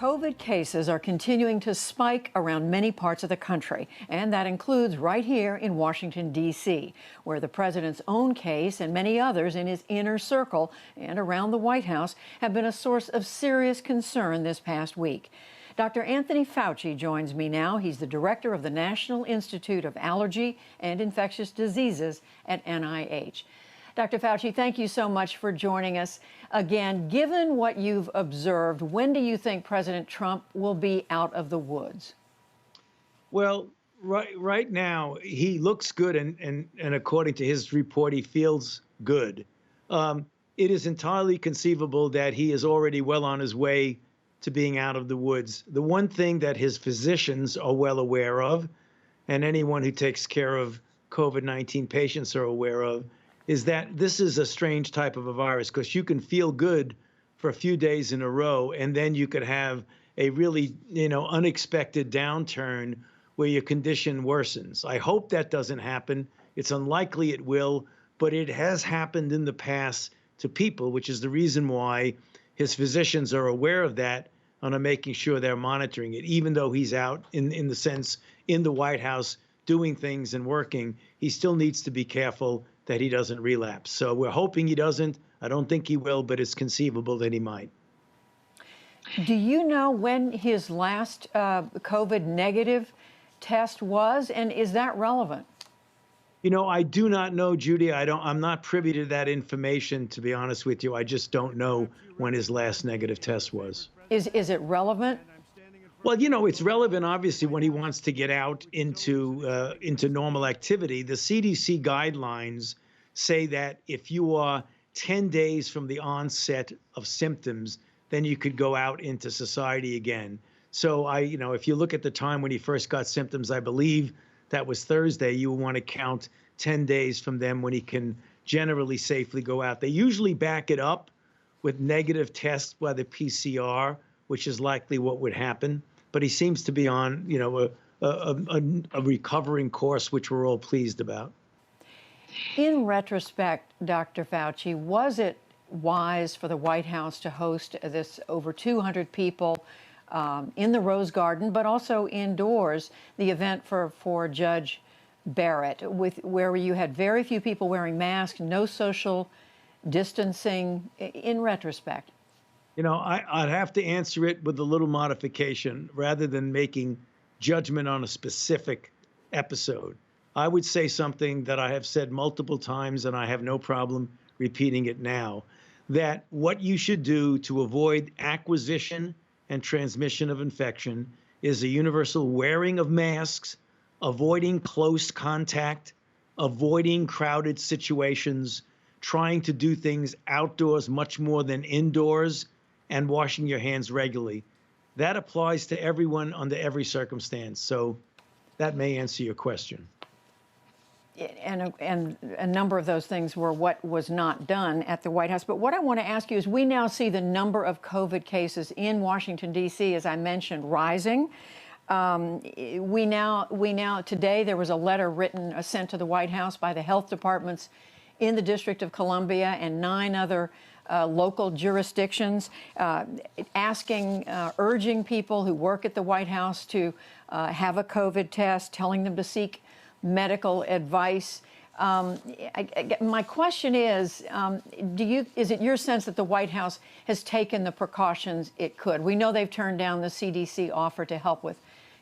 COVID cases are continuing to spike around many parts of the country, and that includes right here in Washington, D.C., where the president's own case and many others in his inner circle and around the White House have been a source of serious concern this past week. Dr. Anthony Fauci joins me now. He's the director of the National Institute of Allergy and Infectious Diseases at NIH. Dr. Fauci, thank you so much for joining us. Again, given what you've observed, when do you think President Trump will be out of the woods? Well, right now, he looks good, and according to his report, he feels good. It is entirely conceivable that he is already well on his way to being out of the woods. The one thing that his physicians are well aware of, and anyone who takes care of COVID-19 patients are aware of, is that this is a strange type of a virus, because you can feel good for a few days in a row, and then you could have a really, unexpected downturn where your condition worsens. I hope that doesn't happen. It's unlikely it will, but it has happened in the past to people, which is the reason why his physicians are aware of that and are making sure they're monitoring it. Even though he's out in the White House doing things and working, he still needs to be careful that he doesn't relapse. So we're hoping he doesn't. I don't think he will, but it's conceivable that he might. Do you know when his last COVID negative test was, and is that relevant? I do not know, Judy. I'm not privy to that information, to be honest with you. I just don't know when his last negative test was. Is it relevant? Well, it's relevant, obviously, when he wants to get out into normal activity. The CDC guidelines say that if you are 10 days from the onset of symptoms, then you could go out into society again. So if you look at the time when he first got symptoms, I believe that was Thursday, you want to count 10 days from them when he can generally safely go out. They usually back it up with negative tests by the PCR, which is likely what would happen. But he seems to be on, a recovering course, which we're all pleased about. In retrospect, Dr. Fauci, was it wise for the White House to host this over 200 people in the Rose Garden, but also indoors, the event for Judge Barrett, where you had very few people wearing masks, no social distancing, in retrospect? I'd have to answer it with a little modification rather than making judgment on a specific episode. I would say something that I have said multiple times, and I have no problem repeating it now, that what you should do to avoid acquisition and transmission of infection is a universal wearing of masks, avoiding close contact, avoiding crowded situations, trying to do things outdoors much more than indoors, and washing your hands regularly. That applies to everyone under every circumstance. So that may answer your question. And a number of those things were what was not done at the White House. But what I want to ask you is, we now see the number of COVID cases in Washington, D.C., as I mentioned, rising. We now today, there was a letter sent to the White House by the health departments in the District of Columbia and 9 other local jurisdictions, urging people who work at the White House to have a COVID test, telling them to seek medical advice. My question is, is it your sense that the White House has taken the precautions it could? We know they've turned down the CDC offer to help with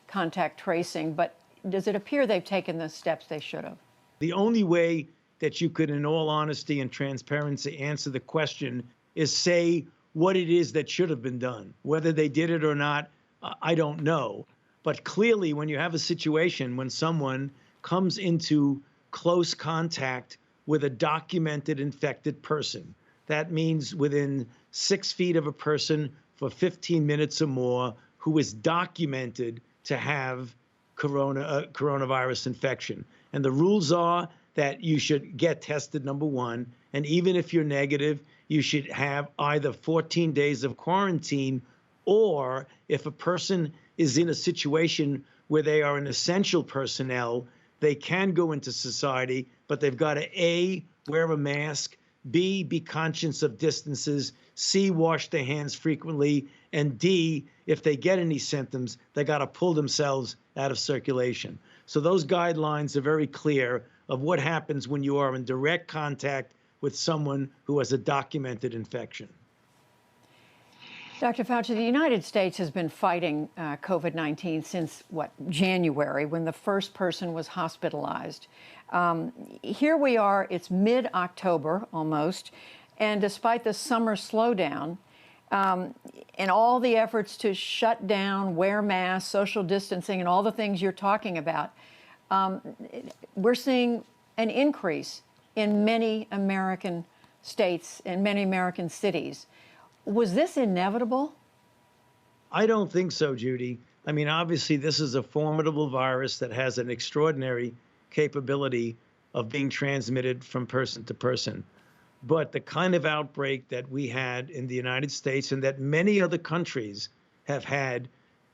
contact tracing, but does it appear they've taken the steps they should have? The only way that you could, in all honesty and transparency, answer the question is say what it is that should have been done. Whether they did it or not, I don't know. But clearly, when you have a situation when someone comes into close contact with a documented infected person, that means within 6 feet of a person for 15 minutes or more, who is documented to have coronavirus infection. And the rules are that you should get tested, number one, and even if you're negative, you should have either 14 days of quarantine, or if a person is in a situation where they are an essential personnel, they can go into society, but they've got to A, wear a mask, B, be conscious of distances, C, wash their hands frequently, and D, if they get any symptoms, they got to pull themselves out of circulation. So those guidelines are very clear of what happens when you are in direct contact with someone who has a documented infection. Dr. Fauci, the United States has been fighting COVID-19 since, January, when the first person was hospitalized. Here we are, it's mid-October almost, and despite the summer slowdown and all the efforts to shut down, wear masks, social distancing, and all the things you're talking about, we're seeing an increase in many American states and many American cities. Was this inevitable? I don't think so, Judy. I mean, obviously, this is a formidable virus that has an extraordinary capability of being transmitted from person to person. But the kind of outbreak that we had in the United States and that many other countries have had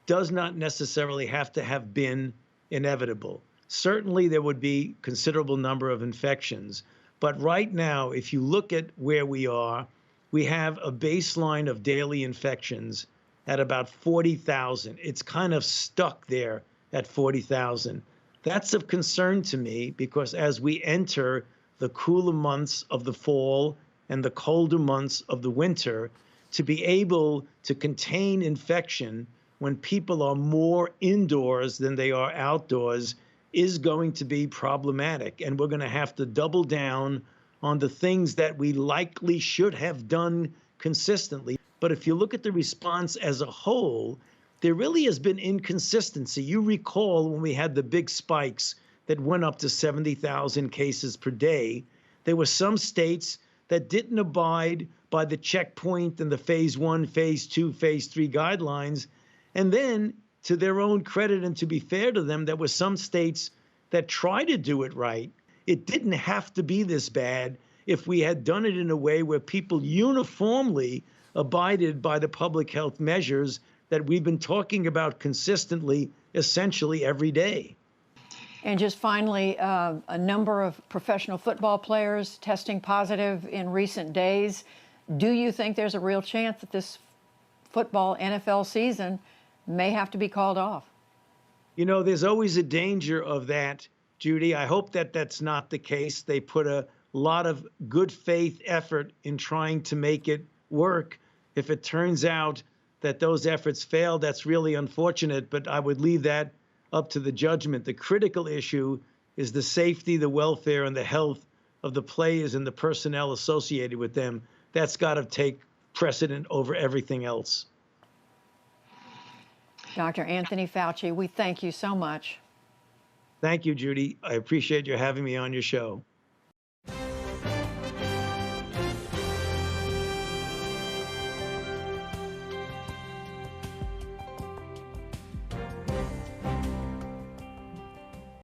does not necessarily have to have been inevitable. Certainly, there would be considerable number of infections. But right now, if you look at where we are, we have a baseline of daily infections at about 40,000. It's kind of stuck there at 40,000. That's of concern to me because as we enter the cooler months of the fall and the colder months of the winter, to be able to contain infection when people are more indoors than they are outdoors is going to be problematic. And we're going to have to double down on the things that we likely should have done consistently. But if you look at the response as a whole, there really has been inconsistency. You recall when we had the big spikes that went up to 70,000 cases per day, there were some states that didn't abide by the checkpoint and the phase 1, phase 2, phase 3 guidelines. And then, to their own credit and to be fair to them, there were some states that tried to do it right. It didn't have to be this bad if we had done it in a way where people uniformly abided by the public health measures that we've been talking about consistently, essentially every day. And just finally, a number of professional football players testing positive in recent days. Do you think there's a real chance that this football NFL season may have to be called off? You know, there's always a danger of that, Judy. I hope that that's not the case. They put a lot of good faith effort in trying to make it work. If it turns out that those efforts fail, that's really unfortunate, but I would leave that up to the judgment. The critical issue is the safety, the welfare, and the health of the players and the personnel associated with them. That's got to take precedent over everything else. Dr. Anthony Fauci, we thank you so much. Thank you, Judy. I appreciate you having me on your show.